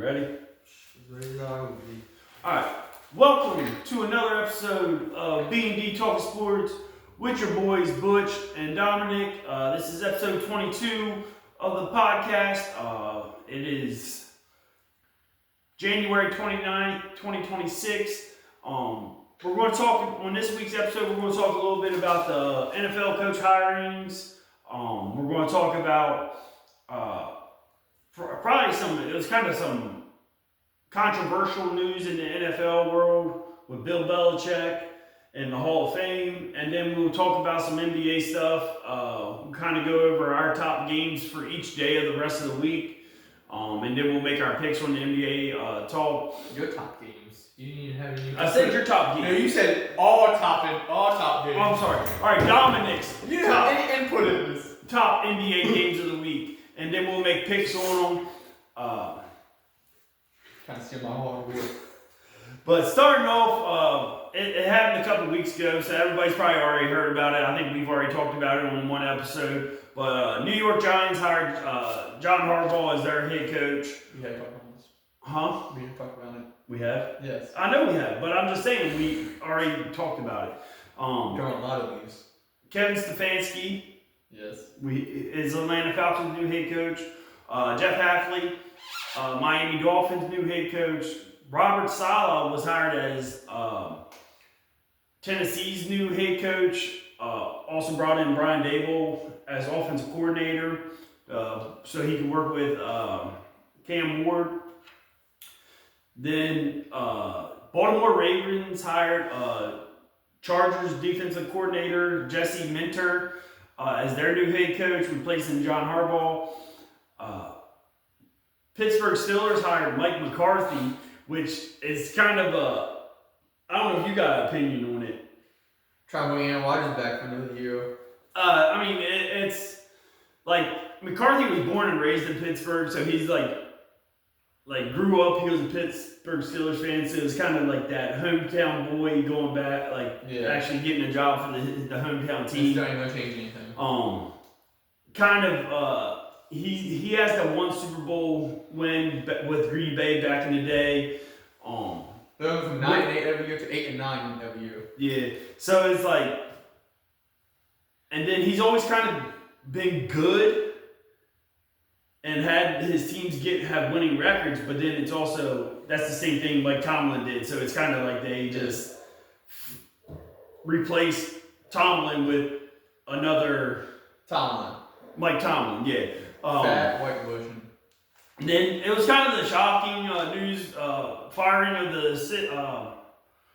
Ready? As ready as I would be. Alright, welcome to another episode of B&D Talking Sports with your boys Butch and Dominic. This is episode 22 of the podcast. It is January 29th, 2026. We're going to talk, on this week's episode, we're going to talk a little bit about the NFL coach hirings. We're going to talk about probably some controversial news in the NFL world with Bill Belichick and the Hall of Fame, and then we'll talk about some NBA stuff. We'll kind of go over our top games for each day of the rest of the week, and then we'll make our picks on the NBA talk. Your top games. You didn't even have any. I said your top games. No, you said all top games. Oh, I'm sorry. All right, Dominic's You didn't have any input in this. top NBA games of the week, and then we'll make picks on them. Kind of steal my heart away. But starting off, it happened a couple of weeks ago, so everybody's probably already heard about it. I think we've already talked about it on one episode. But New York Giants hired John Harbaugh as their head coach. We had talked about this. Huh? We had talked about it. We have? Yes. I know we have, but I'm just saying we already talked about it. There are a lot of these. Kevin Stefanski Yes. is Atlanta Falcons' new head coach. Jeff Hafley, Miami Dolphins' new head coach. Robert Saleh was hired as Tennessee's new head coach. Also brought in Brian Dable as offensive coordinator so he could work with Cam Ward. Then Baltimore Ravens hired Chargers defensive coordinator Jesse Minter as their new head coach, replacing John Harbaugh. Pittsburgh Steelers hired Mike McCarthy, which is kind of I don't know if you got an opinion on it. Try bringing Aaron Rodgers back for another year. I mean, it's like McCarthy was born and raised in Pittsburgh, so he's like grew up. He was a Pittsburgh Steelers fan, so it was kind of like that hometown boy going back, actually getting a job for the hometown team. He's not even gonna change anything. He has that one Super Bowl win with Green Bay back in the day. They went from 9-8 every year to 8-9 every year. Yeah, so it's like, and then he's always kind of been good and had his teams have winning records, but then it's also, that's the same thing like Tomlin did. So it's kind of like they just replaced Tomlin with another Mike Tomlin, yeah. Fat white version. Then it was kind of the shocking news, firing of the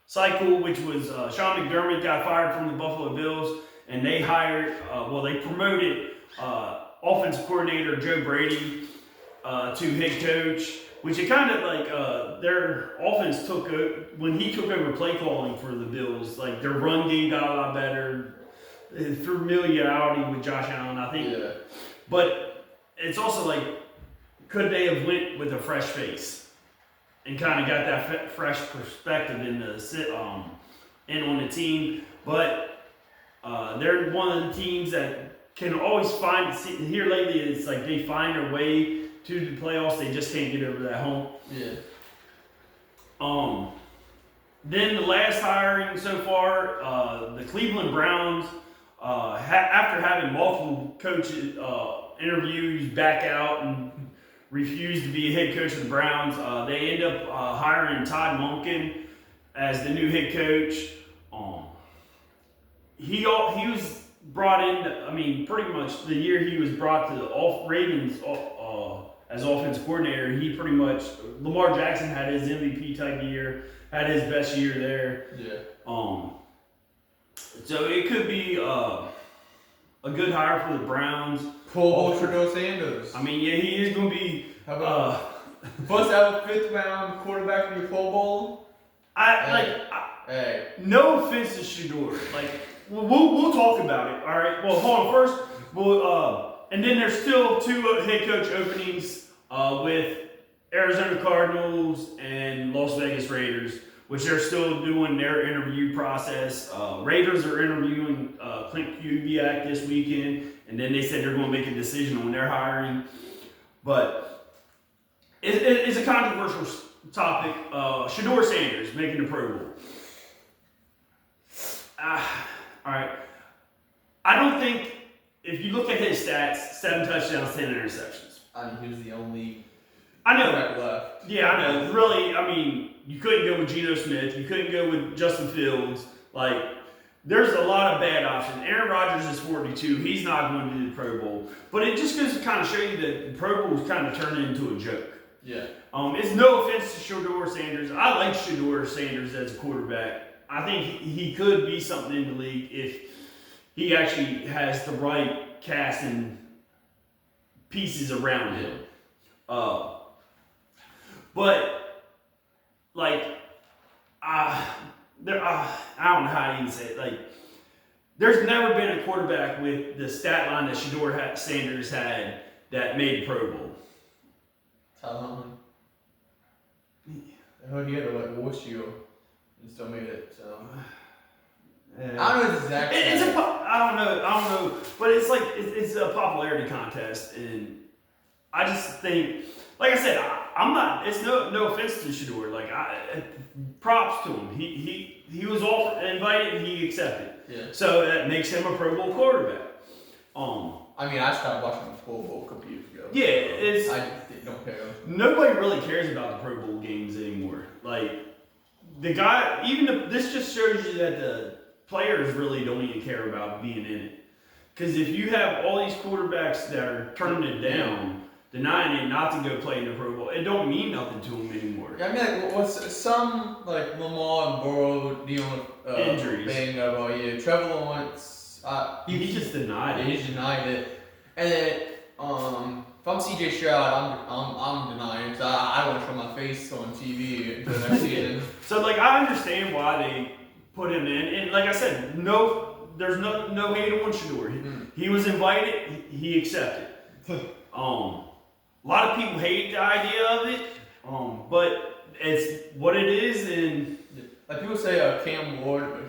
cycle, which was Sean McDermott got fired from the Buffalo Bills, and they hired, they promoted offensive coordinator Joe Brady to head coach, which it kind of like their offense when he took over play calling for the Bills, like their run game got a lot better, familiarity with Josh Allen, I think. Yeah. But it's also like, could they have went with a fresh face and kind of got that fresh perspective in on the team? But they're one of the teams that can always here lately, it's like they find their way to the playoffs. They just can't get over that hump. Yeah. Then the last hiring so far, the Cleveland Browns, after having multiple coaches interviews back out and refused to be a head coach of the Browns, they end up hiring Todd Monken as the new head coach. He was brought in, pretty much the year he was brought to the Ravens as offensive coordinator, he pretty much, Lamar Jackson had his MVP type year, had his best year there. Yeah. So it could be a good hire for the Browns. Pro Bowl Trudeau Sanders. He is going to be. How about bust out a 5th round quarterback in your Pro Bowl? Hey. No offense to Shador. We'll talk about it. All right. Well, hold on first. And then there's still 2 head coach openings with Arizona Cardinals and Las Vegas Raiders, which they're still doing their interview process. Raiders are interviewing Clint Kubiak this weekend, and then they said they're going to make a decision on their hiring. But it's a controversial topic. Shedeur Sanders making the Pro Bowl. All right. I don't think, if you look at his stats, 7 touchdowns, 10 interceptions. I mean, he was the only I know. left. Yeah, I know. Really, I mean, you couldn't go with Geno Smith. You couldn't go with Justin Fields. Like, there's a lot of bad options. Aaron Rodgers is 42. He's not going to do the Pro Bowl. But it just goes to kind of show you that the Pro Bowl is kind of turning into a joke. Yeah. It's no offense to Shedeur Sanders. I like Shedeur Sanders as a quarterback. I think he could be something in the league if he actually has the right cast and pieces around him. But, like, I don't know how to even say it. Like, there's never been a quarterback with the stat line that Shedeur Sanders had that made the Pro Bowl. I heard he had a war shield and still made it. So I don't know his exact. I don't know, but it's like it's a popularity contest, and I just think, like I said, I'm not. It's no offense to Shedeur. Like, props to him. He was invited and he accepted. Yeah. So that makes him a Pro Bowl quarterback. I mean, I stopped watching the Pro Bowl a couple years ago. Yeah, I don't care. Nobody really cares about the Pro Bowl games anymore. Like, the guy, this just shows you that the players really don't even care about being in it. Because if you have all these quarterbacks that are turning it down, denying it not to go play in the Pro Bowl, it don't mean nothing to them anymore. Yeah, I mean, like, what's some, like, Lamar and Burrow dealing with injuries. Banged up all year. Trevor Lawrence, he just denied it. He just denied it. And then, if I'm CJ Stroud, I'm denying it because I don't want to show my face on TV until next season. So, like, I understand why they put him in, and like I said, there's no hate on Shedeur. He was invited, he accepted. A lot of people hate the idea of it, but it's what it is, and like people say, Cam Ward, but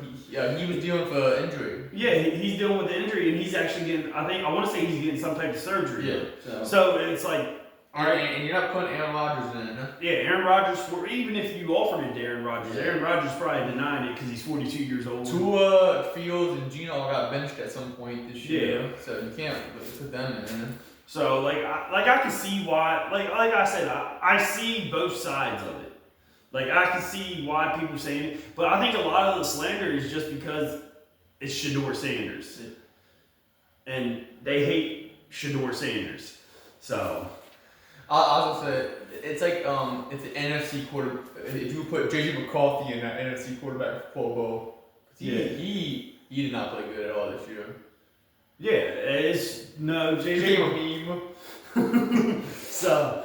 he was dealing with an injury. Yeah, he's dealing with the injury, and he's actually getting. I want to say he's getting some type of surgery. Yeah. So it's like, all right, and you're not putting Aaron Rodgers in, huh? Yeah, Aaron Rodgers. Even if you offered it to Aaron Rodgers, Aaron Rodgers probably denying it because he's 42 years old. Tua, Fields, and Geno all got benched at some point this year. Yeah. So you can't put them in. So I can see why. Like I said, I see both sides of it. Like, I can see why people are saying it, but I think a lot of the slander is just because it's Shedeur Sanders, and they hate Shedeur Sanders. So I was gonna say it's like it's an NFC quarter. If you put JJ McCarthy in that NFC quarterback Pro Bowl, he did not play good at all this year. Yeah, it's no JJ. So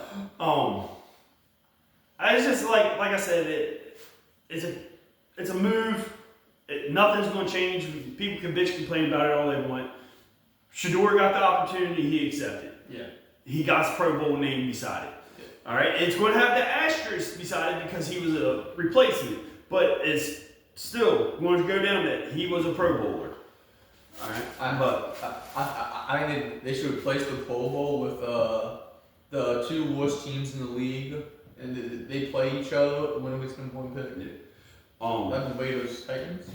it's just like I said, it's a move. Nothing's going to change. People can bitch, complain about it all they want. Shedeur got the opportunity, he accepted. Yeah. He got his Pro Bowl name beside it. Yeah. All right, it's going to have the asterisk beside it because he was a replacement, but it's still going to go down that he was a Pro Bowler. All right, I think they should replace the Pro Bowl with the two worst teams in the league. And they play each other. When was going to pick? That's the Raiders Titans.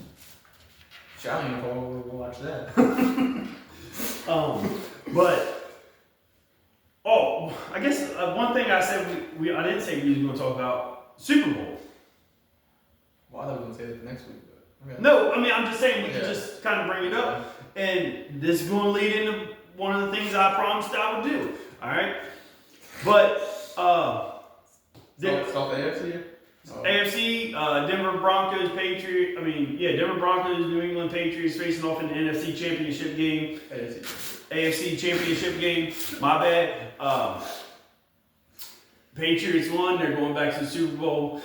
I don't even know if I want to watch that. I guess one thing I said I didn't say we were going to talk about Super Bowl. Well, I thought we were going to say that next week. But okay. No, I mean I'm just saying we can just kind of bring it up, and this is going to lead into one of the things I promised I would do. All right, but. Stop the AFC? Oh. AFC, Denver Broncos, Denver Broncos, New England Patriots facing off in the NFC Championship game. AFC Championship game. My bad. Patriots won. They're going back to the Super Bowl.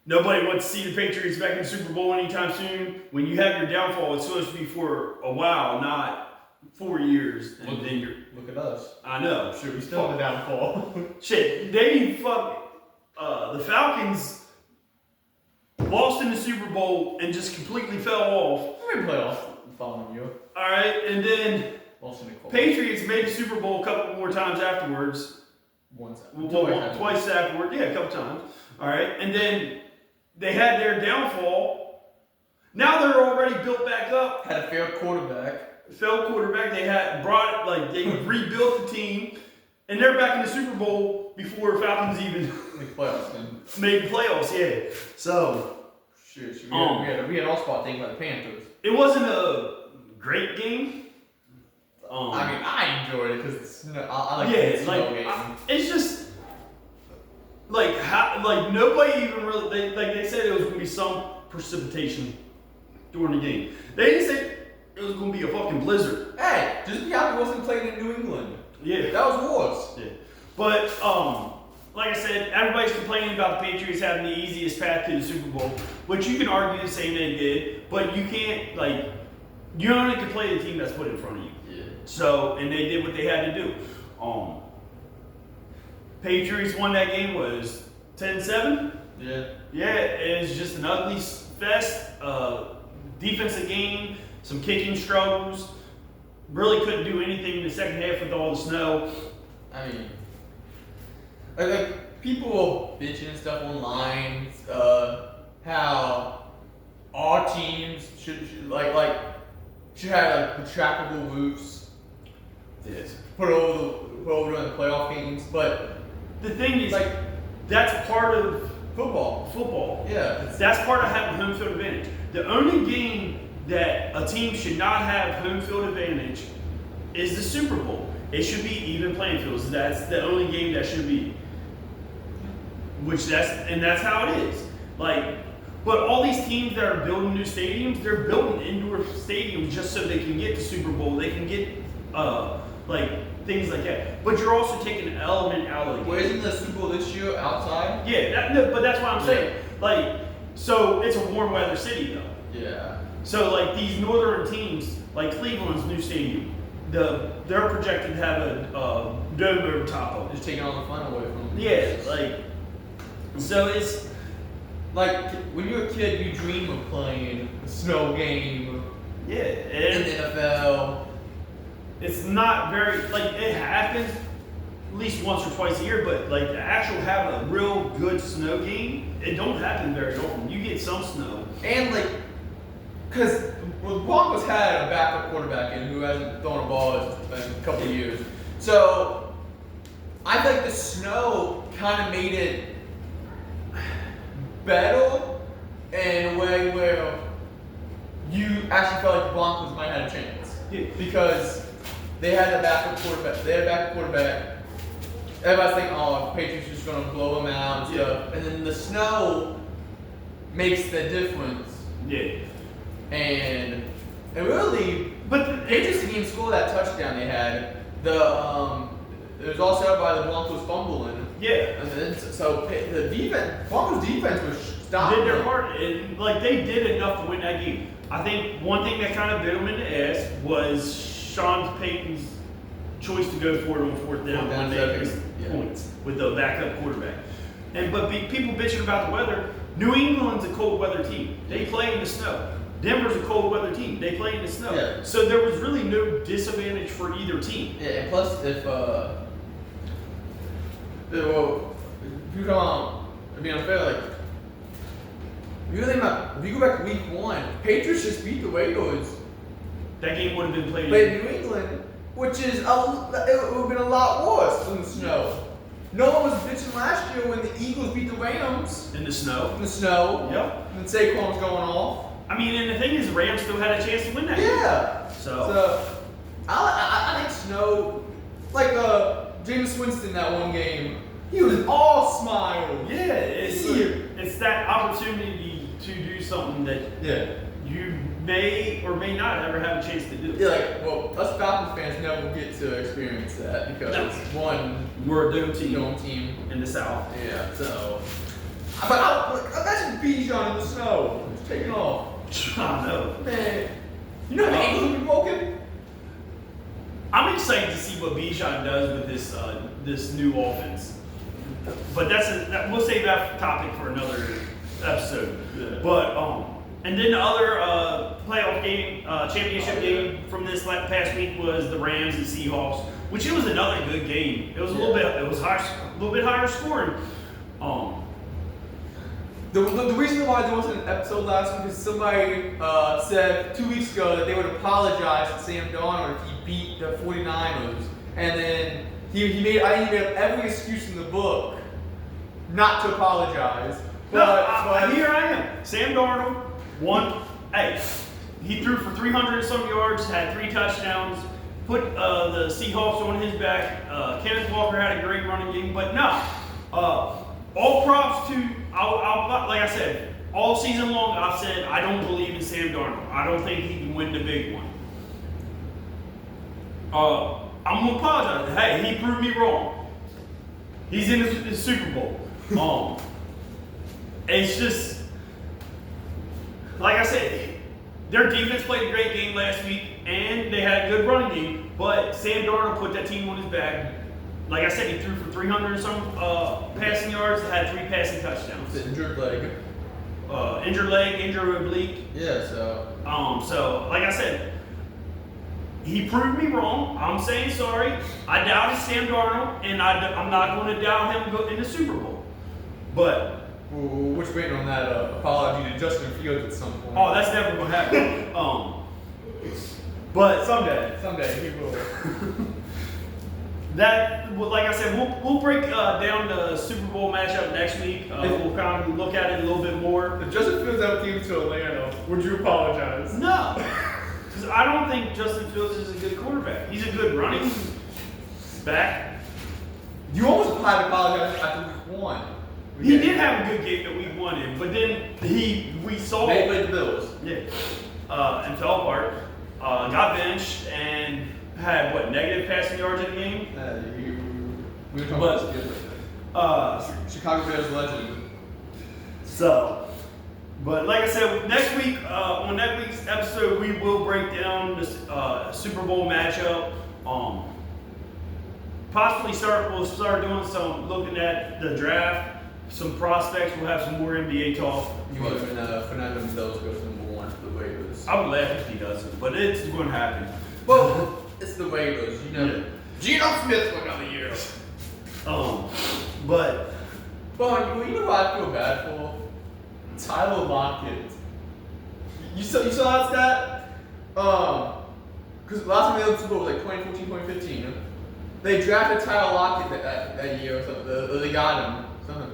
Nobody wants to see the Patriots back in the Super Bowl anytime soon. When you have your downfall, it's supposed to be for a while, not 4 years. And then you're. Look at us. I know. Sure, we still have the downfall. Shit, they the Falcons lost in the Super Bowl and just completely fell off. We're in playoffs the following year. All right, and then Patriots made the Super Bowl a couple more times afterwards. Twice afterward. Yeah, a couple times. All right, and then they had their downfall. Now they're already built back up. Had a failed quarterback. They they rebuilt the team, and they're back in the Super Bowl before Falcons even made the playoffs. Yeah, so we had all spot thing about the Panthers. It wasn't a great game. I enjoyed it because I like the snow game. It's just nobody even really they said it was gonna be some precipitation during the game. They didn't say it was gonna be a fucking blizzard. Hey, just be happy it wasn't played in New England. Yeah, that was worse. Yeah, but like I said, everybody's complaining about the Patriots having the easiest path to the Super Bowl, which you can argue the same they did, but you can't you only can play the team that's put in front of you. Yeah. So, and they did what they had to do. Patriots won that game was 10-7. Yeah. Yeah, it was just an ugly fest. Defensive game, some kicking struggles. Really couldn't do anything in the second half with all the snow. I mean, people bitching and stuff online, how our teams should have retractable roofs. Yes. Put over during the playoff games, but the thing is, that's part of football. Yeah. That's part of having home field advantage. The only game that a team should not have home field advantage is the Super Bowl. It should be even playing fields. That's the only game that should be. That's how it is. But all these teams that are building new stadiums, they're building indoor stadiums just so they can get the Super Bowl. They can get things like that. But you're also taking an element out of the game. Well, isn't the Super Bowl this year outside? Yeah, but that's what I'm saying. So it's a warm weather city though. Yeah. So these northern teams, like Cleveland's new stadium, they're projected to have a dome over top of it. Just taking all the fun away from them. Yeah, so it's when you're a kid, you dream of playing a snow game. Yeah, in the NFL. It's not very it happens at least once or twice a year, but to actually have a real good snow game, it don't happen very often. You get some snow, and because Broncos had a backup quarterback in who hasn't thrown a ball in a couple of years, so I think the snow kind of made it better in a way where you actually felt like the Broncos might have a chance. Yeah. Because they had a backup quarterback. Everybody's thinking, Patriots just going to blow them out and stuff. And then the snow makes the difference. Yeah. And really, but the Patriots didn't even score that touchdown they had. It was all set up by the Broncos fumbling. Yeah. And then, so the Broncos defense was stopping. Did their part, and they did enough to win that game. I think one thing that kind of bit them in the ass was Sean Payton's choice to go for it on fourth down one day points with the backup quarterback. But people bitching about the weather. New England's a cold weather team. They play in the snow. Denver's a cold weather team. They play in the snow. Yeah. So there was really no disadvantage for either team. Yeah, and plus if you come on, to be unfair, if you go back to week 1, Patriots just beat the Raiders. That game would have been played in New England, which is it would have been a lot worse in the snow. No one was bitching last year when the Eagles beat the Rams in the snow. Yep. And Saquon was going off. I mean, and the thing is, the Rams still had a chance to win that game. Yeah. So I think snow, Jameis Winston that one game, he was all smiles. Yeah, it's that opportunity to do something that you may or may not ever have a chance to do. Yeah, us Falcons fans never get to experience that because we're a dome team in the South. Yeah, so. But imagine Bijan in the snow, just taking off. I know. Man, you know the ankles will be broken. I'm excited to see what Bijan does with this new offense. But we'll save that topic for another episode. Yeah. But and then the other playoff game, championship game from this past week was the Rams and Seahawks, which it was another good game. It was a little bit higher scoring. The reason why there wasn't an episode last week is somebody said 2 weeks ago that they would apologize to Sam Darnold if he beat the 49ers, and then he made up every excuse in the book not to apologize. But here I am. Sam Darnold won. Hey, he threw for 300 and some yards, had 3 touchdowns, put the Seahawks on his back. Kenneth Walker had a great running game, but no. All props to, like I said, all season long I've said I don't believe in Sam Darnold. I don't think he can win the big one. I'm going to apologize. Hey, he proved me wrong. He's in the Super Bowl. It's just, like I said, their defense played a great game last week, and they had a good running game, but Sam Darnold put that team on his back. Like I said, he threw for 300 and some passing yards, had 3 passing touchdowns. Injured leg. Injured oblique. Yeah, so. So, like I said, he proved me wrong. I'm saying sorry. I doubted Sam Darnold, and I'm not going to doubt him in the Super Bowl. But we're just waiting on that apology to Justin Fields at some point. Oh, that's never going to happen. But someday he will. That, like I said, we'll break down the Super Bowl matchup next week. We'll kind of look at it a little bit more. If Justin Fields ever came to Atlanta, would you apologize? No, because I don't think Justin Fields is a good quarterback. He's a good running back. You almost had to apologize after week 1. He did have a good game that week 1 in, but then we saw they played the Bills. Yeah, and fell apart. Got benched and had negative passing yards in the game. We were talking about this the other day. Chicago Bears legend. So, but like I said, next week on next week's episode, we will break down this Super Bowl matchup. We'll start doing some looking at the draft, some prospects. We'll have some more NBA talk. You would have been Fernando Mendoza goes #1 for the Raiders. I would laugh if he doesn't, but it's going to happen. Well, it's the Raiders, you know. Yeah. Geno Smith for another year. But you know what I feel bad for? Tyler Lockett. You saw that stat? Because last time they went to the Super Bowl was 2014, 2015. They drafted Tyler Lockett that year or something. They got him. Something.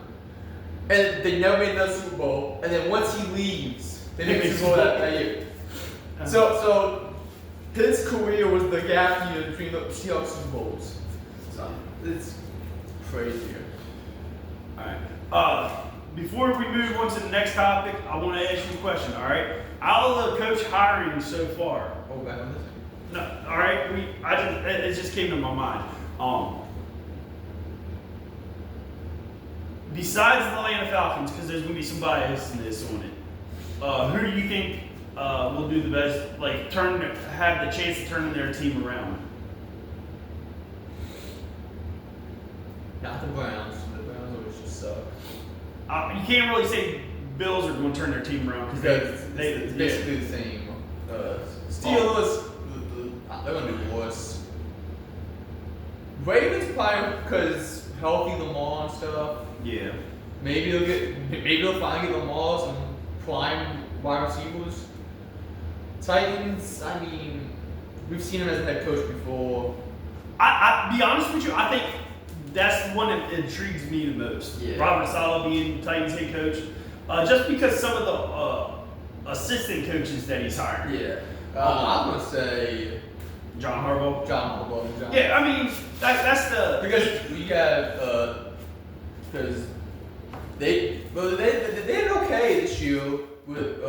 And they never made another Super Bowl. And then once he leaves, they make the Super Bowl that year. So his career was the gap year between the Seahawks Super Bowls. So it's crazy. Alright. Before we move on to the next topic, I want to ask you a question, alright? Out of the coach hiring so far. Oh, back on this? No, alright, it just came to my mind. Besides the Atlanta Falcons, because there's going to be some biasness on it, who do you think will do the best, have the chance of turning their team around? Not the Browns. The Browns always just suck. You can't really say Bills are going to turn their team around because it's basically the same. Steelers, they're going to do worse. Ravens probably because healthy Lamar and stuff. Yeah. Maybe they'll finally get Lamar some prime wide receivers. Titans, I mean, we've seen him as a head coach before. I be honest with you, I think that's the one that intrigues me the most. Yeah. Robert Saleh being Titans head coach, just because some of the assistant coaches that he's hired. Yeah. I'm gonna say John Harbaugh. Yeah, I mean that's the because we got because they did okay this year with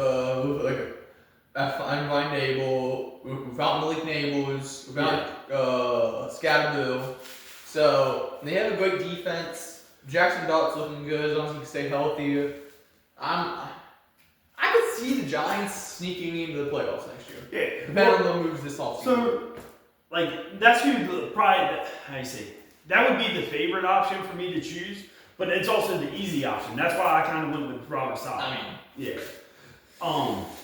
Ryan Nabel, without Malik Nabels, without Scatterbill. So they have a great defense. Jackson Dart's looking good as long as he can stay healthy. I could see the Giants sneaking into the playoffs next year. Yeah. Depending on the moves this offseason. So, that's who probably, how you say, that would be the favorite option for me to choose, but it's also the easy option. That's why I kind of went with Robert Saleh. I mean, yeah.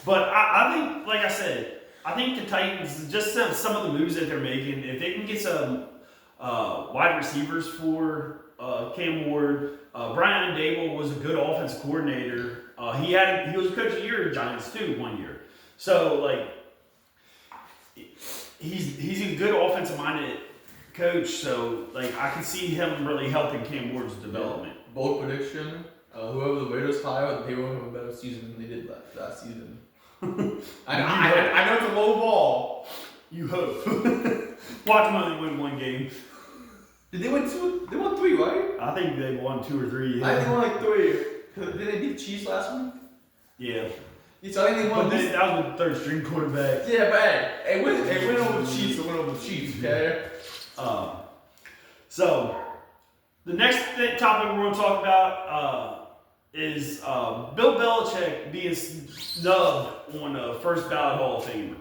But I think, like I said, I think the Titans, just some of the moves that they're making, if they can get wide receivers for Cam Ward. Brian Dable was a good offensive coordinator. He was coach of the year at Giants too 1 year. So like he's a good offensive minded coach. So like I can see him really helping Cam Ward's development. Bold prediction: whoever the Raiders hire, they will have a better season than they did last season. I know it's a low ball. You hope. Watch them only win one game. Did they win 2? They won 3, right? I think they won 2 or 3. Yeah. I think they won like 3. Did they beat the Chiefs last week? Yeah. So I think they won. But that was with the 3rd string quarterback. Yeah, but hey, win over the Chiefs, win over the Chiefs, okay? So the next topic we're going to talk about is Bill Belichick being snubbed on a first ballot Hall of Famer.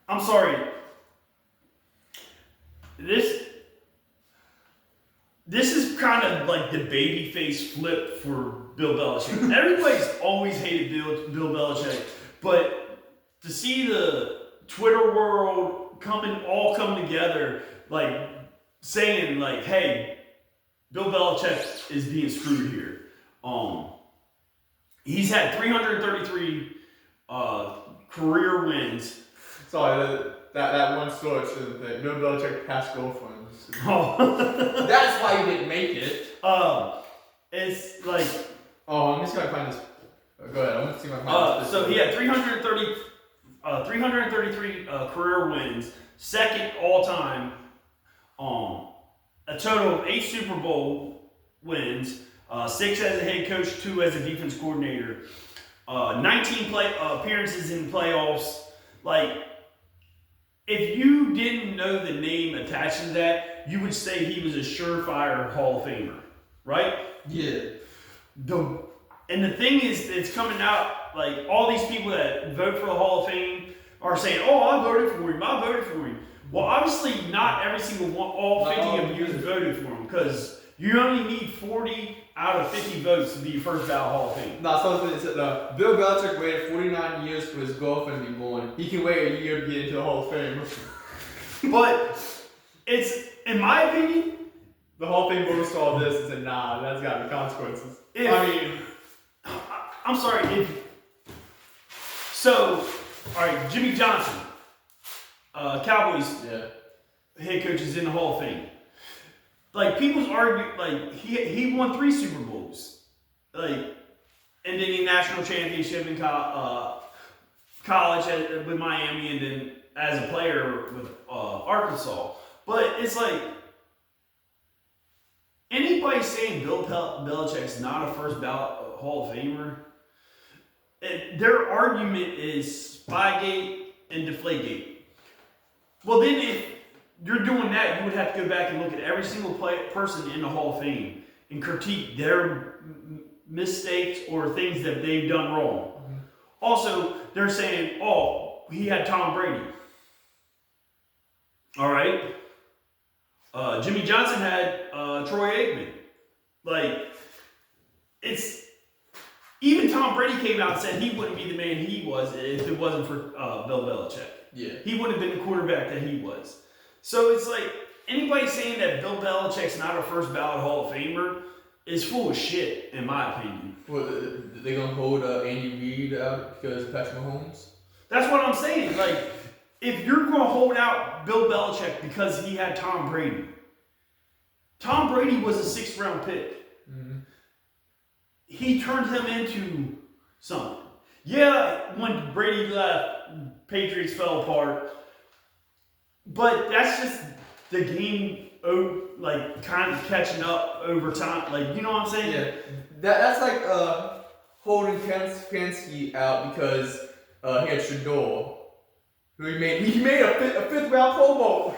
I'm sorry. This is kind of like the babyface flip for Bill Belichick. Everybody's always hated Bill Belichick, but to see the Twitter world all come together, like saying like, "Hey, Bill Belichick is being screwed here." He's had 333 career wins. Sorry, that one story said that Bill Belichick passed girlfriends. Oh. That's why you didn't make it. It's like. Oh, I'm just gonna find this. Go ahead. I want to see my find this. So he had 333 career wins, second all time. A total of 8 Super Bowl wins, 6 as a head coach, 2 as a defense coordinator, 19 appearances in playoffs. Like, if you didn't know the name attached to that, you would say he was a surefire Hall of Famer, right? Yeah. And the thing is, it's coming out, like, all these people that vote for the Hall of Fame are saying, "Oh, I voted for him, I voted for him." Well, obviously, not every single one, all 50 of you voted for him, because you only need 40 out of 50 votes to be first ballot Hall of Fame. No, so Bill Belichick waited 49 years for his girlfriend to be born. He can wait a year to get into the Hall of Fame. But it's, in my opinion, the Hall of Fame voters saw this and said, "Nah, that's got to be consequences." I'm sorry. So, all right, Jimmy Johnson, Cowboys head coach, is in the Hall of Fame. Like, people's argue, like, he won 3 Super Bowls, like, and then a national championship in college with Miami, and then as a player with Arkansas. But it's like, anybody saying Bill Belichick's not a first ballot Hall of Famer, their argument is Spygate and Deflategate. Well, then if you're doing that, you would have to go back and look at every single person in the Hall of Fame and critique their mistakes or things that they've done wrong. Mm-hmm. Also, they're saying, "Oh, he had Tom Brady." All right. Jimmy Johnson had Troy Aikman. Like, it's, even Tom Brady came out and said he wouldn't be the man he was if it wasn't for Bill Belichick. Yeah. He wouldn't have been the quarterback that he was. So it's like, anybody saying that Bill Belichick's not a first ballot Hall of Famer is full of shit, in my opinion. Well, they gonna hold Andy Reid out because of Patrick Mahomes? That's what I'm saying. Like, if you're gonna hold out Bill Belichick because he had Tom Brady was a 6th round pick. Mm-hmm. He turned him into something. Yeah, when Brady left, Patriots fell apart. But that's just the game, like, kind of catching up over time. Like, you know what I'm saying? Yeah. That's like holding Kansky out because he had Shador, who he made a 5th round Pro Bowl.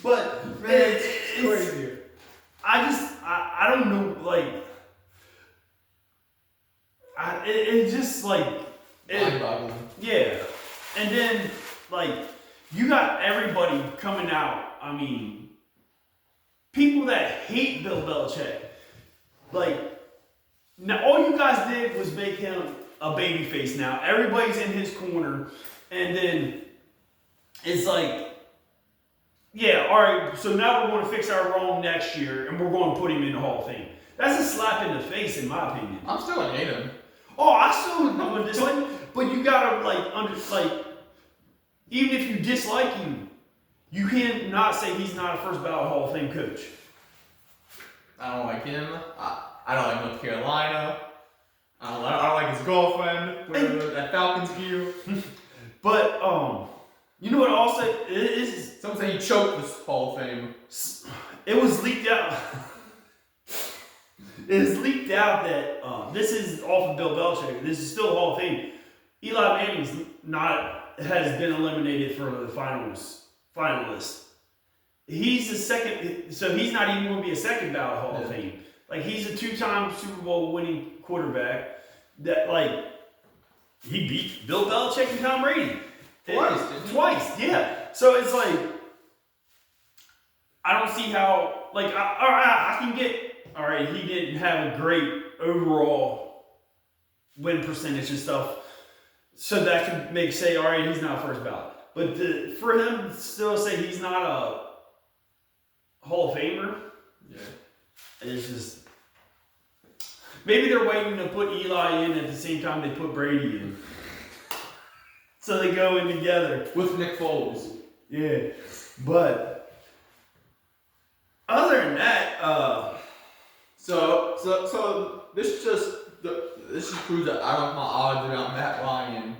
But man, it's crazy. I don't know, like, it's just like, yeah. And then, like, you got everybody coming out. I mean, people that hate Bill Belichick. Like, now all you guys did was make him a babyface now. Everybody's in his corner. And then it's like, Yeah, all right, so now we're going to fix our wrong next year, and we're going to put him in the Hall of Fame. That's a slap in the face, in my opinion. I'm still gonna hate him. Oh, I still would dislike him, but you gotta even if you dislike him, you can't not say he's not a first ballot Hall of Fame coach. I don't like him. I don't like North Carolina. I don't like his girlfriend with that Falcons gear. But you know what? Also, it is. Someone say he choked this Hall of Fame. It was leaked out. It is leaked out that this is off of Bill Belichick. This is still Hall of Fame. Eli Manning's has been eliminated for the finalist. He's the second, so he's not even going to be a second ballot Hall of Fame. Like, he's a 2-time Super Bowl winning quarterback that, he beat Bill Belichick and Tom Brady. Twice, yeah. So it's like, I don't see how, I can get, all right, he didn't have a great overall win percentage and stuff. So that could say, all right, he's not first ballot. But for him to still say he's not a Hall of Famer, it's just, maybe they're waiting to put Eli in at the same time they put Brady in. So they go in together. With Nick Foles. Yeah. But other than that, So this just proves that I don't have my odds around Matt Ryan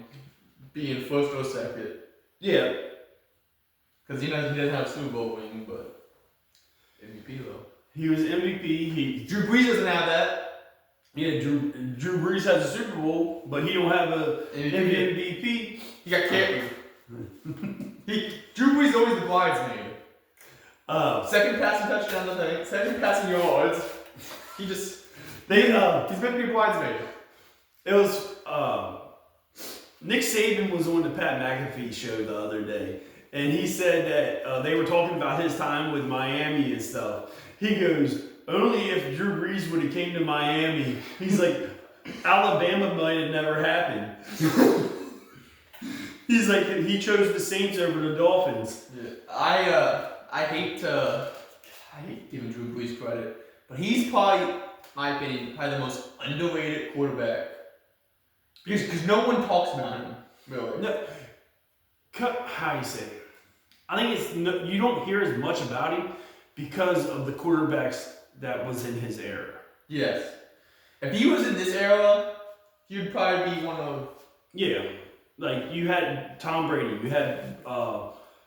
being first or second. Yeah. Because he doesn't have a Super Bowl ring, but MVP though. He was MVP. Drew Brees doesn't have that. Yeah, Drew Brees has a Super Bowl, but he don't have a MVP. He got carried. Drew Brees is always the bridesmaid. Second passing touchdown, second passing yards. He's meant to be a bridesmaid. It was Nick Saban was on the Pat McAfee show the other day, and he said that they were talking about his time with Miami and stuff. He goes, only if Drew Brees would have came to Miami. He's like, Alabama might have never happened. He's like, he chose the Saints over the Dolphins. Yeah. I hate giving Drew Brees credit, but he's probably, in my opinion, probably the most underrated quarterback. Because no one talks about him, really. No, how do you say it? I think you don't hear as much about him because of the quarterbacks that was in his era. Yes. If he was in this era, he would probably be one of... Yeah. Like, you had Tom Brady, you had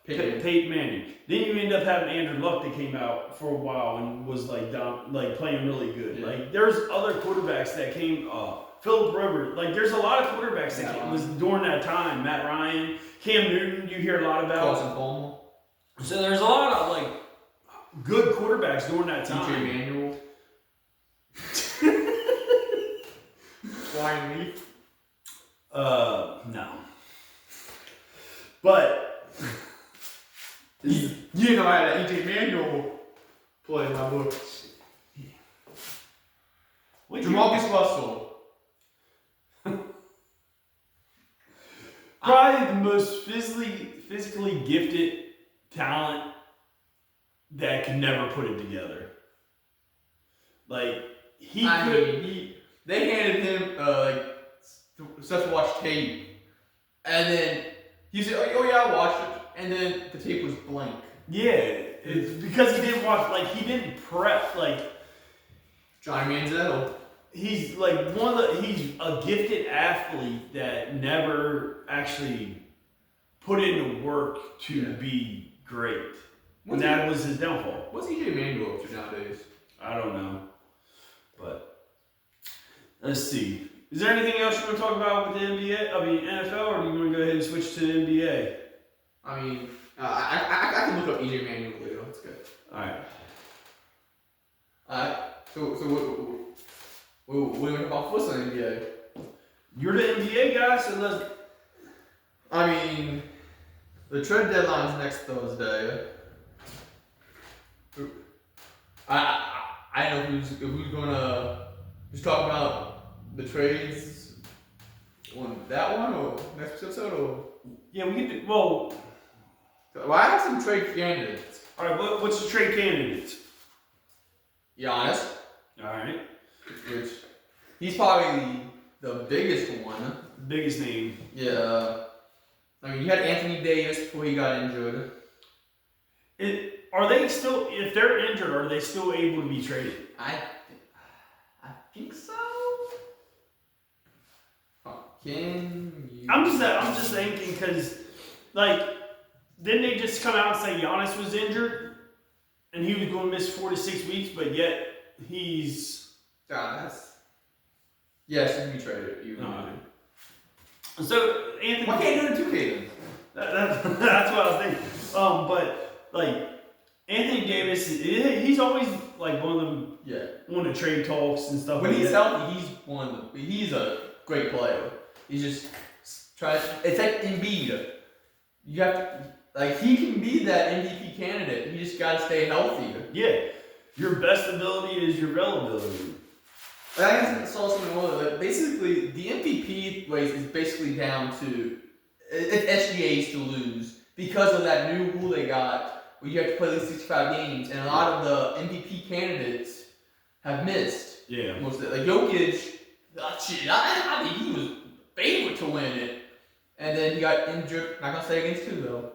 Peyton Manning. Then you end up having Andrew Luck that came out for a while and was playing really good. Yeah. Like, there's other quarterbacks that came Philip Rivers. Like, there's a lot of quarterbacks that was during that time. Matt Ryan, Cam Newton, you hear a lot about. Carson Palmer. So there's a lot of good quarterbacks during that time. DJ Manuel. Ryan Leaf. No. But you know I had EJ Manuel play in my book. Jamarcus Russell. Probably the most physically gifted talent that could never put it together. Like, they handed him stuff to watch tape, and then he said, "Oh yeah, I watched it," and then the tape was blank. Yeah, it's because he didn't watch. He didn't prep. Johnny Manziel. He's he's a gifted athlete that never actually put in the work to be great. And that was his downfall. What's EJ Manuel up to nowadays? I don't know. But let's see. Is there anything else you want to talk about with the NFL, or do you want to go ahead and switch to the NBA? I mean, I can look up EJ Manuel later. That's good. Alright. So what do you want about first on the NBA? You're the NBA guy, so let's... I mean, the trade deadline's next Thursday. I don't know who's gonna just talk about the trades on that one or next episode or... Yeah, we can do... Well, Well, I have some trade candidates. All right, what's the trade candidates? Giannis. All right. Which he's probably the biggest one. Biggest name. Yeah. I mean, you had Anthony Davis before he got injured. Are they still, if they're injured, are they still able to be traded? I think so. I'm just thinking because, like, didn't they just come out and say Giannis was injured and he was going to miss 4 to 6 weeks, but yet he's. Yes, he can be traded. So Anthony. Why can't you do it 2K then? That's what I was thinking. But like Anthony Davis, he's always like one of them. Yeah. One of the trade talks and stuff. When he's healthy, he's a great player. He's just tries. It's like Embiid. You have to, like, he can be that MVP candidate. You just got to stay healthy. Yeah. Your best ability is your availability. I guess I saw something more that basically the MVP race is basically down to SGAs to lose because of that new rule they got where you have to play at least 65 games, and a lot of the MVP candidates have missed. Yeah. Most of it. Like Jokic, I think he was favorite to win it, and then he got injured. Not gonna say against two though.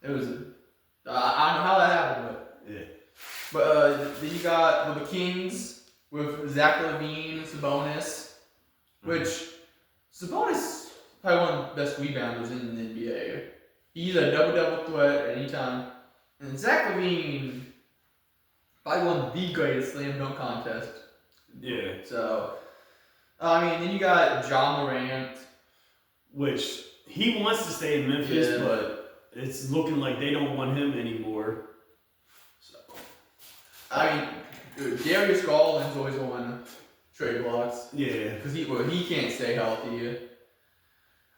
It was. I don't know how that happened, but yeah. But then you got the Kings with Zach LaVine, Sabonis, which Sabonis probably one of the best rebounders in the NBA. He's a double-double threat at any time, and Zach LaVine probably won the greatest slam dunk contest. Yeah. So, I mean, then you got Ja Morant, which he wants to stay in Memphis, but it's looking like they don't want him anymore. So, I mean, Darius Garland's always on trade blocks. Yeah. Because he can't stay healthy.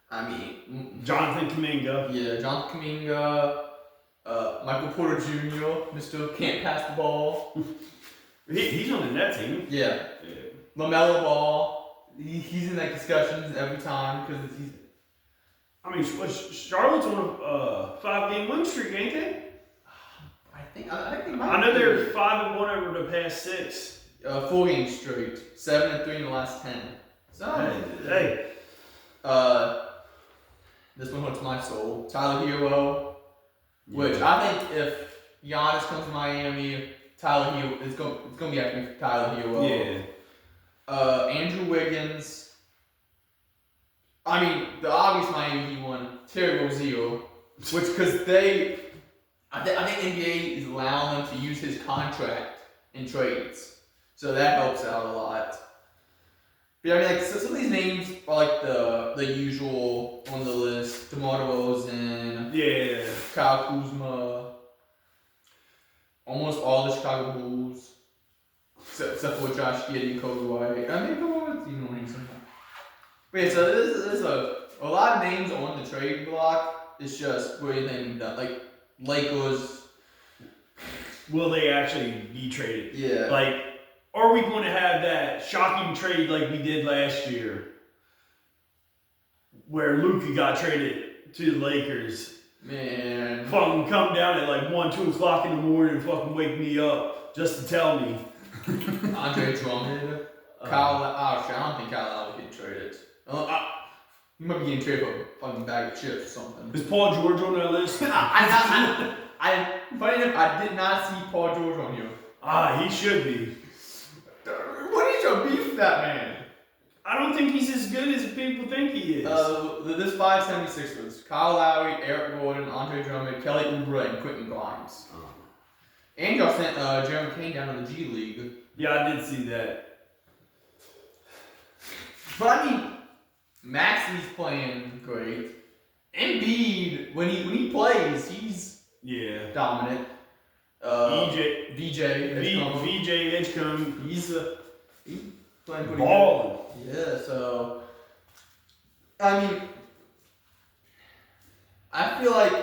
I mean, Jonathan Kuminga. Yeah, Jonathan Kuminga, Michael Porter Jr., Mr. Can't Pass the Ball. He's on the net team. Yeah. LaMelo Ball. He's in like discussions every time because he's. I mean, Charlotte's on a 5-game win streak, ain't they? I think they might. I know they're 5-1 over the past 6. 4 games straight, 7-3 in the last 10. So hey. This one hurts my soul. Tyler Hero, which I think if Giannis comes to Miami, Tyler Hero it's gonna be after Tyler Hero. Yeah. Andrew Wiggins. I mean, the obvious Miami one, Terry Rozier, which because I think NBA is allowing them to use his contract in trades, so that helps out a lot. But I mean, like some of these names are like the usual on the list: DeMar DeRozan, Kyle Kuzma, almost all the Chicago Bulls, except for Josh Giddey and Kobe White. I mean, come on, it's even winning sometimes. But yeah, so there's a lot of names on the trade block. It's just what do you think? Like Lakers. Will they actually be traded? Yeah. Like, are we going to have that shocking trade like we did last year, where Luka got traded to the Lakers? Man. Fucking come down at like 1, 2 o'clock in the morning and fucking wake me up just to tell me. Andre Drummond. I don't think Kyle Lowry getting traded. He might be getting traded for a fucking bag of chips or something. Is Paul George on that list? Funny enough, I did not see Paul George on here. He should be. What is your beef with that man? I don't think he's as good as people think he is. This 576ers: Kyle Lowry, Eric Gordon, Andre Drummond, Kelly Oubre, and Quentin Grimes. And y'all sent Jeremy Kane down to the G League. Yeah, I did see that. But I mean, Maxi's playing great. Embiid, when he plays, he's dominant. VJ Edgecombe, he's playing pretty balling. good. Yeah, so I mean, I feel like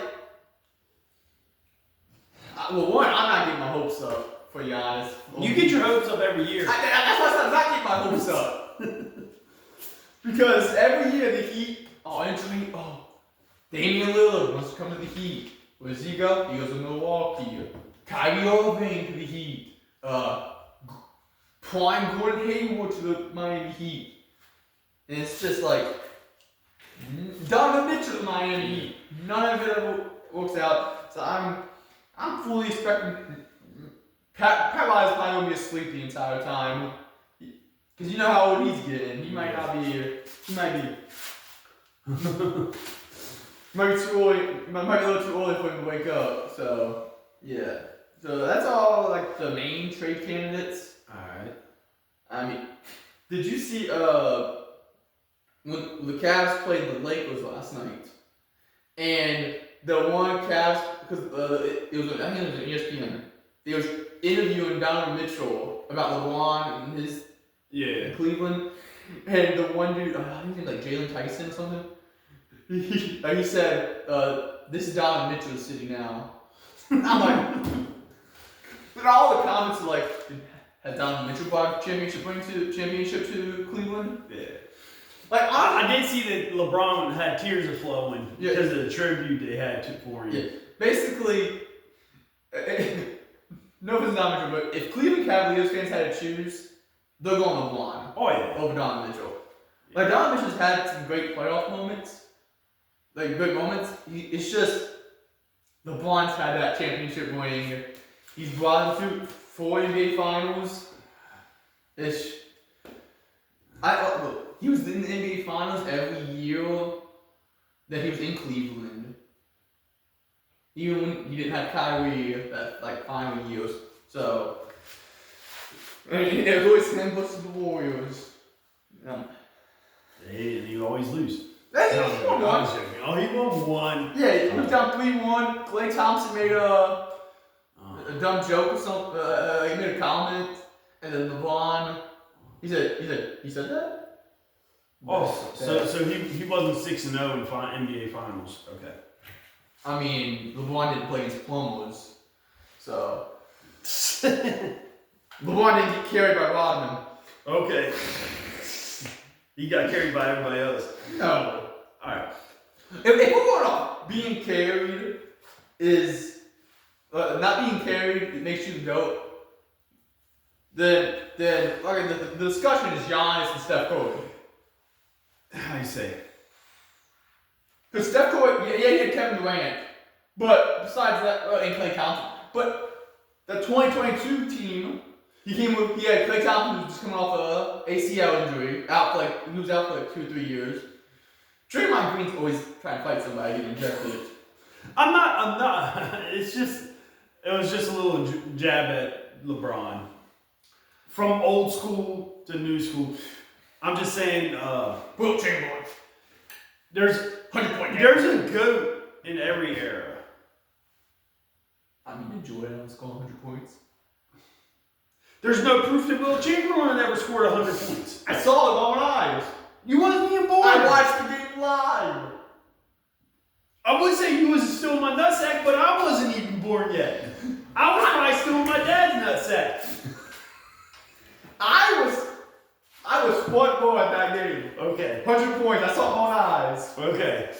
I'm not getting my hopes up for Giannis. You get your hopes up every year. That's why I'm not getting my hopes up. Because every year the Heat, Damian Lillard wants to come to the Heat. Where does he go? He goes to Milwaukee. Kyrie Irving to the Heat. Prime Gordon Hayward to the Miami Heat. And it's just like Donovan Mitchell to the Miami Heat. None of it ever works out. So I'm fully expecting Pat Riley's probably gonna be asleep the entire time. Cause you know how old he's getting. He might not be. He might be. Might be too early. Might be a little too early for him to wake up. So yeah. So that's all like the main trade candidates. All right. I mean, did you see when the Cavs played the Lakers last night, and the one Cavs because it was I think it was an ESPN. They was interviewing Donovan Mitchell about LeBron and his in Cleveland, and the one dude I think it was like Jalen Tyson or something. He said, "This is Donovan Mitchell's city now." I'm like, and all the comments are like, "Has Donovan Mitchell brought championship to Cleveland?" Yeah. Like I did see that LeBron had tears of flowing because of the tribute they had for him. Yeah. Basically, no offense, Donovan Mitchell, but if Cleveland Cavaliers fans had to choose, they're going LeBron. Oh yeah. Over Donovan Mitchell. Like Donovan Mitchell's had some great playoff moments. Like good moments. It's just LeBron's had that championship ring. He's brought him to 4 NBA finals. He was in the NBA finals every year that he was in Cleveland. Even when he didn't have Kyrie that like final years. So I mean, it always him versus the Warriors. And he always lose. He won one. Oh, he won one. Yeah, he was down 3-1. Klay Thompson made a dumb joke or something. He made a comment, and then LeBron, he said that. Oh, so he wasn't 6-0 in NBA finals. Okay. I mean, LeBron didn't play against plumbers, so LeBron didn't get carried by Rodman. Okay. He got carried by everybody else. No. Alright. If we're going off being carried is not being carried, it makes you the GOAT. Then okay, the discussion is Giannis and Steph Curry. How you say? Because Steph Curry, yeah, he had Kevin Durant, but besides that, and Klay Thompson, but the 2022 team. He had Klay Thompson who was just coming off a ACL injury, he was out for like 2 or 3 years. Draymond Green's always trying to fight somebody getting injected. I'm not. It was just a little jab at LeBron. From old school to new school. I'm just saying, Will Chamberlain. There's a GOAT in every era. I mean, Jordan was scoring 100 points. There's no proof that Will Chamberlain ever scored 100 points. I saw it with my own eyes. You wasn't even born. I watched the game live. I would say you was still in my nutsack, but I wasn't even born yet. I was probably still in my dad's nutsack. I was front row at that game. Okay. 100 points. I saw it with my own eyes. Okay.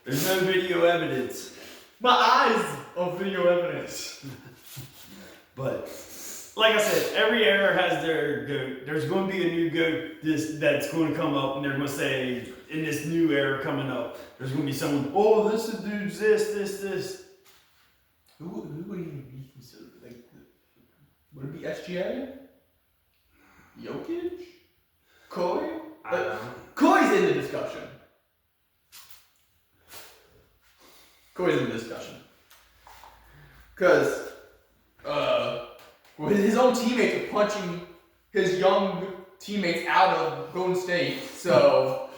There's no video evidence. My eyes are video evidence. But like I said, every era has their GOAT. There's going to be a new GOAT that's going to come up, and they're going to say, in this new era coming up, there's going to be someone, oh, this dude's this. Who would even be considered? Like, would it be SGA? Jokic? Curry? Curry's in the discussion. Because his own teammates are punching his young teammates out of Golden State, so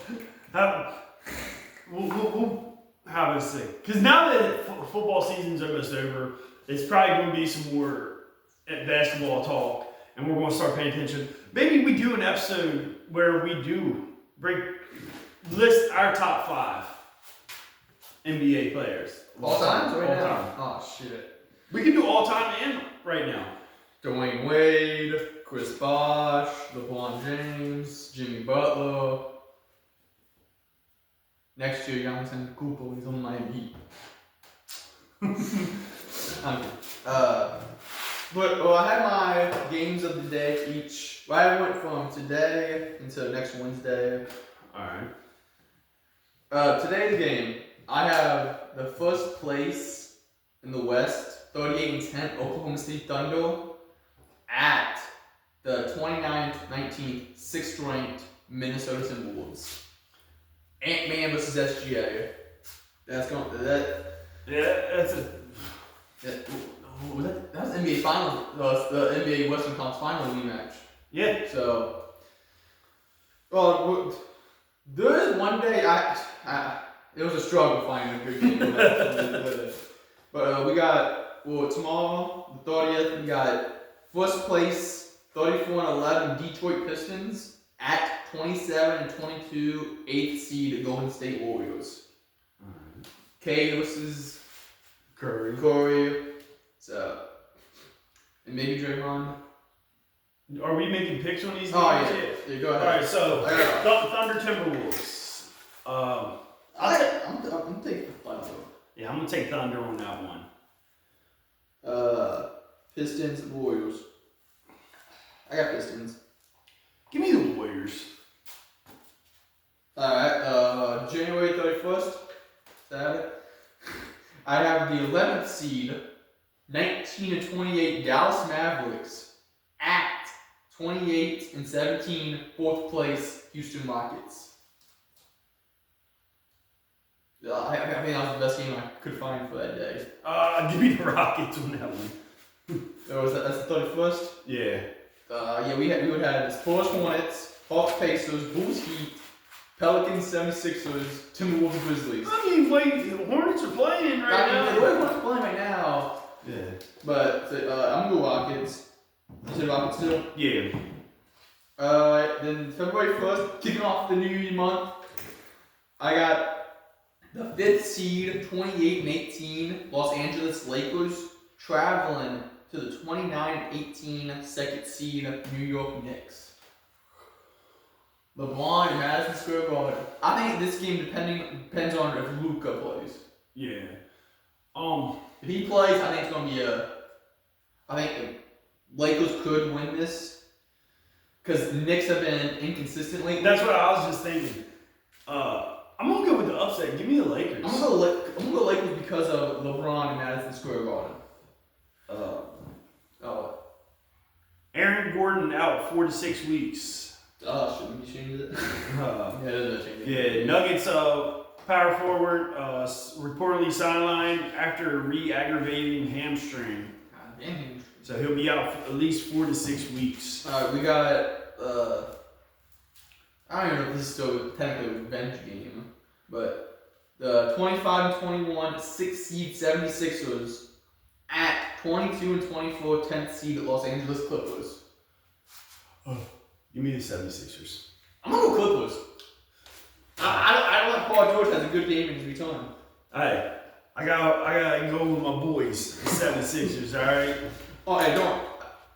we'll have a see. Because now that football season's almost over, it's probably going to be some more basketball talk, and we're going to start paying attention. Maybe we do an episode where we do list our top 5 NBA players. All time? Right now. Oh, shit. We can do all time and right now. Dwayne Wade, Chris Bosh, LeBron James, Jimmy Butler. next year Giannis Cooper is on Miami Heat. But I had my games of the day each. I went from today until next Wednesday. Alright. Today's game, I have the first place in the West, 38-10, Oklahoma City Thunder, at the 29th-19th, 6th ranked Minnesota Timberwolves. Ant-Man versus SGA. That's going that. Yeah, that's a. That was NBA Finals, the NBA Western Conference Final rematch. Yeah. So, well, there is one day it was a struggle finding a good game. But we got tomorrow, the 30th, we got first place 34-11 Detroit Pistons at 27-22 8th seed Golden State Warriors. Alright. K versus Curry. So, and maybe Draymond. Are we making picks on these games? Yeah, go ahead. Alright, so Thunder Timberwolves. I'm taking Thunder. Yeah, I'm gonna take Thunder on that one. Pistons, Warriors. I got Pistons. Give me the Warriors. Alright, January 31st, Saturday. I have the 11th seed, 19-28 Dallas Mavericks at 28-17 4th place Houston Rockets. I think that was the best game I could find for that day. Give me the Rockets on that one. That's the 31st? Yeah. We would have the Spurs Hornets, Hawks Pacers, Bulls Heat, Pelicans 76ers, Timberwolves Grizzlies. I mean, wait, the Hornets are playing right now. The Hornets are playing right now. Yeah. But I'm gonna go Rockets. You said Rockets too? Yeah. Then February 1st, kicking off the new month, I got the 5th seed, 28-18 Los Angeles Lakers traveling to the 29-18 2nd seed New York Knicks. LeBron and Madison Square Garden. I think this game depends on if Luka plays. Yeah. If he plays, I think it's gonna be I think Lakers could win this because the Knicks have been inconsistent lately. That's what I was just thinking. I'm gonna go with the upset. Give me the Lakers. I'm gonna go Lakers because of LeBron and Madison Square Garden. Aaron Gordon out 4 to 6 weeks. Shouldn't we change it? Yeah, Nuggets power forward reportedly sidelined after re-aggravating hamstring. God damn hamstring. So he'll be out for at least 4 to 6 weeks. We got I don't even know if this is still technically a revenge game, but the 25-21 6th seed 76ers at 22-24 10th seed Los Angeles Clippers. Give me the 76ers. I'm gonna go Clippers. I don't think Paul George has a good game in his return. Hey, I gotta go with my boys, the 76ers, alright? Oh, hey, don't.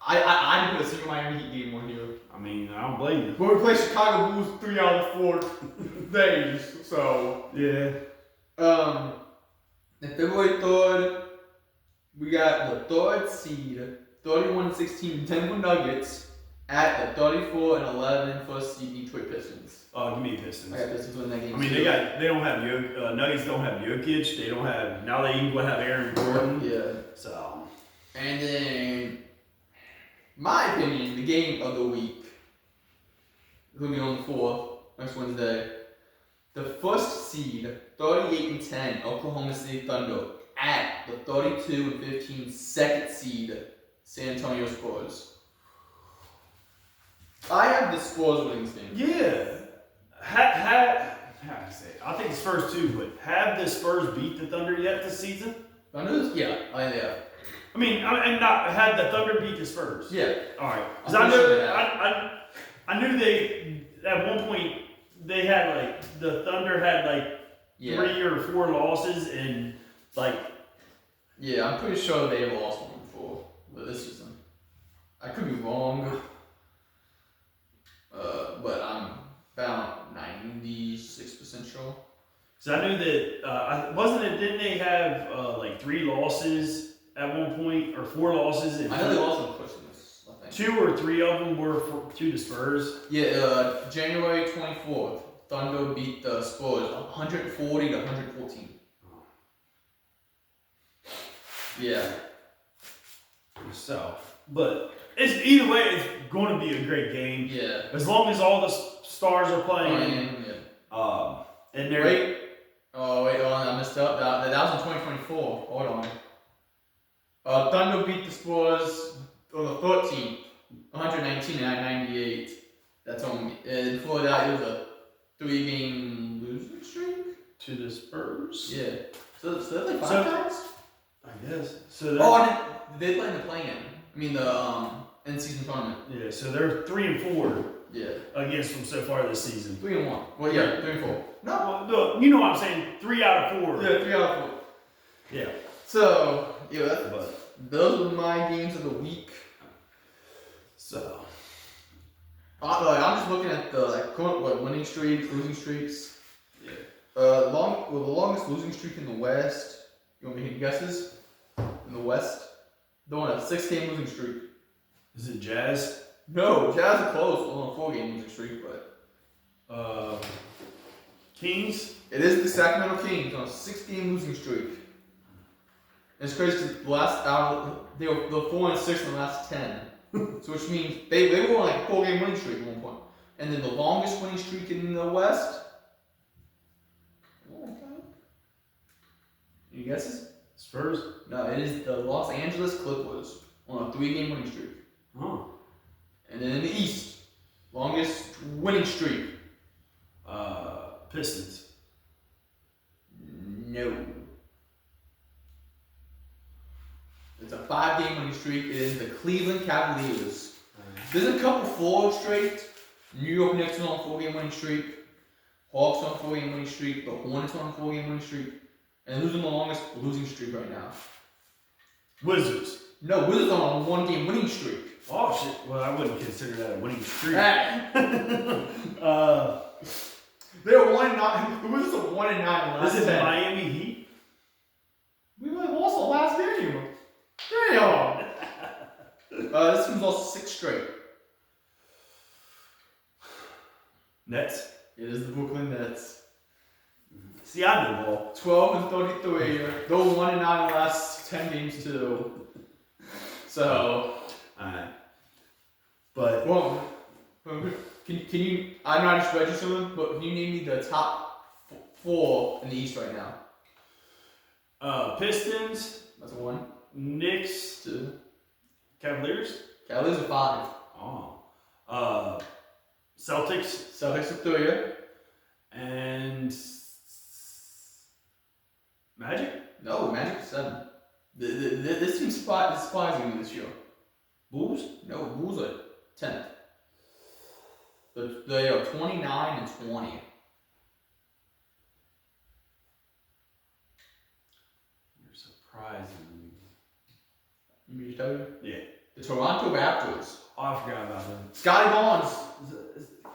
I didn't put a single Miami Heat game on here. I mean, I don't blame you. But we play Chicago Bulls 3 out of 4 days, so. Yeah. And February 3rd, we got the 3rd seed, 31-16 Denver Nuggets at the 34-11 first seed Detroit Pistons. Give me Pistons. I got Pistons winning that game. I mean, they don't have Nuggets don't have Jokic. They don't have now. They even have Aaron Gordon. Yeah. So. And then, my opinion, the game of the week is gonna be on the 4th next Wednesday. The first seed, 38-10 Oklahoma City Thunder at the 32-15 2nd seed San Antonio Spurs. I have the Spurs winning this game. Yeah. How do I say it? I think it's Spurs too, but have the Spurs beat the Thunder yet this season? Thunder? Yeah. I mean, and not had the Thunder beat the Spurs. Yeah. All right. Because I knew they at one point they had like the Thunder had like 3 or 4 losses and like. Yeah, I'm pretty sure they have lost one before, but this season. I could be wrong. But I'm about 96% sure. So I knew that didn't they have like 3 losses at one point or 4 losses? I know they lost on Christmas. I think 2 or 3 of them were to the Spurs. Yeah, January 24th, Thunder beat the Spurs 140 to 114. Yeah. So, but it's either way, it's going to be a great game. Yeah. As long as all the stars are playing. And they're wait, hold on, I messed up. That was in 2024. Hold on. Thunder beat the Spurs on the 13th, 119 to 98. That's on. And before that, it was a 3-game losing streak to the Spurs. Yeah. So that's like 5 times. I guess. So they play in the play-in. I mean the in-season tournament. Yeah. So they're 3 and 4. Yeah. Against them so far this season. 3 and 1. Well, yeah, 3 and 4. No, you know what I'm saying. 3 out of 4. Yeah, 3 out of 4. Yeah. So those are my games of the week. So. I'm just looking at the winning streaks, losing streaks. Yeah. The longest losing streak in the West. You want me to get guesses? In the West, they're on a 6-game losing streak. Is it Jazz? No, Jazz are close on a 4-game losing streak, but Kings. It is the Sacramento Kings on a 6-game losing streak. And it's crazy because they were 4 and 6 in the last 10. So which means they were on like a 4-game winning streak at one point. And then the longest winning streak in the West. Any guesses? Spurs? No, it is the Los Angeles Clippers on a 3-game winning streak. Oh. And then in the East, longest winning streak. Pistons. No. It's a 5-game winning streak. It is the Cleveland Cavaliers. There's a couple 4 straight. New York Knicks on a 4-game winning streak. Hawks on a 4-game winning streak. The Hornets on a 4-game winning streak. And who's on the longest losing streak right now? Wizards. No, Wizards on a 1-game winning streak. Oh shit! Well, I wouldn't consider that a winning streak. They're 1-9. The Wizards are 1-9 last. This is Miami Heat. We lost the last game. Damn. This one's lost 6 straight. Nets. It is the Brooklyn Nets. See, I know ball. 12 and 33. They're 1-9 in the last 10 games too. So. Alright. But Well, can you? I know I just read you something, but can you name me the top 4 in the East right now? Pistons. That's 1. Knicks. 2. Cavaliers. Cavaliers are 5. Oh. Celtics. Celtics are 3. And Magic. No, Magic 7. This team's surprising me this year. Bulls. No, Bulls are 10th. They are 29 and 20. You're surprising me. You mean to tell you? Yeah. The Toronto Raptors. Oh, I forgot about them. Scotty Barnes.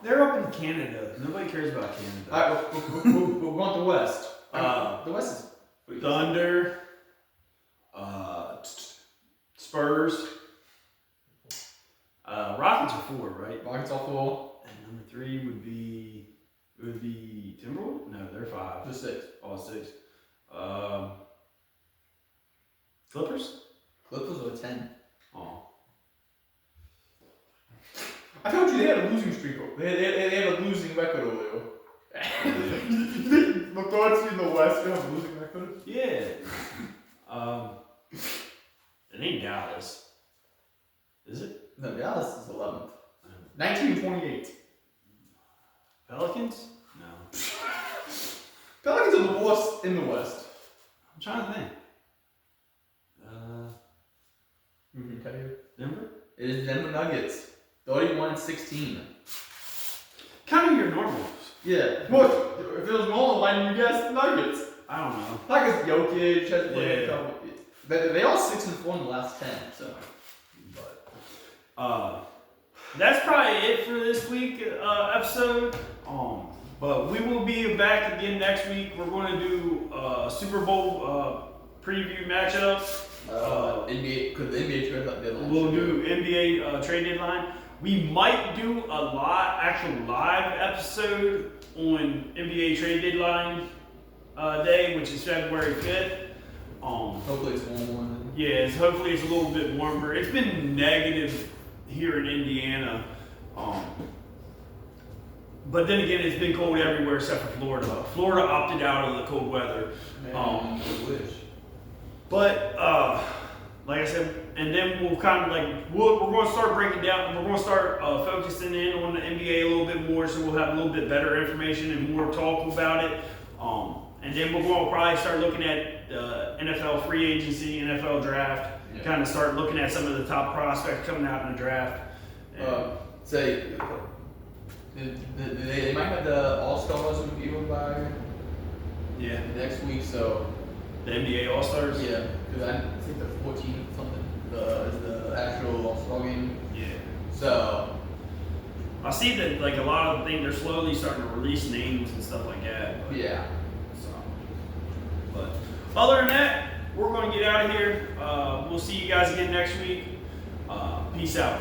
They're up in Canada. Nobody cares about Canada. Alright, we're going to the West. The West is Thunder. Spurs. Rockets are 4, right? Rockets are 4. And number 3 would be Timberwolves? No, they're 5. The 6. Oh, 6. Clippers? Clippers are 10. Oh. I told you they had a losing streak. They had a losing record over there. The third team in the West have a losing record? Yeah. It ain't Dallas. Is it? No, Dallas is 11th. 19-28. Pelicans? No. Pelicans are the worst in the West. I'm trying to think. Tell you. Denver? It is Denver Nuggets. 31-16. Kind of your normals. Yeah. What? If it was normal, why didn't you guess the Nuggets? I don't know. Nuggets, Jokic has played Yeah. a couple. They all 6-4 in the last 10. So. But that's probably it for this week episode. But we will be back again next week. We're going to do Super Bowl preview matchups. NBA, because the NBA trade deadline. We'll do NBA trade deadline. We might do a actual live episode on NBA trade deadline day, which is February 5th. Hopefully it's warm. Yeah, hopefully it's a little bit warmer. It's been negative here in Indiana. But then again, it's been cold everywhere except for Florida. Florida opted out of the cold weather. Man, I wish. But like I said, and then we'll kind of like we're going to start breaking down. We're going to start focusing in on the NBA a little bit more, so we'll have a little bit better information and more talk about it. And then we're going to probably start looking at NFL free agency, NFL draft. Yeah. Kind of start looking at some of the top prospects coming out in the draft. They might have the All-Stars revealed by next week, so the NBA All-Stars. Yeah, because I think the 14th something is the actual All-Star game. Yeah. So I see that like a lot of things they're slowly starting to release names and stuff like that. But, yeah. But other than that, we're going to get out of here. We'll see you guys again next week. Peace out.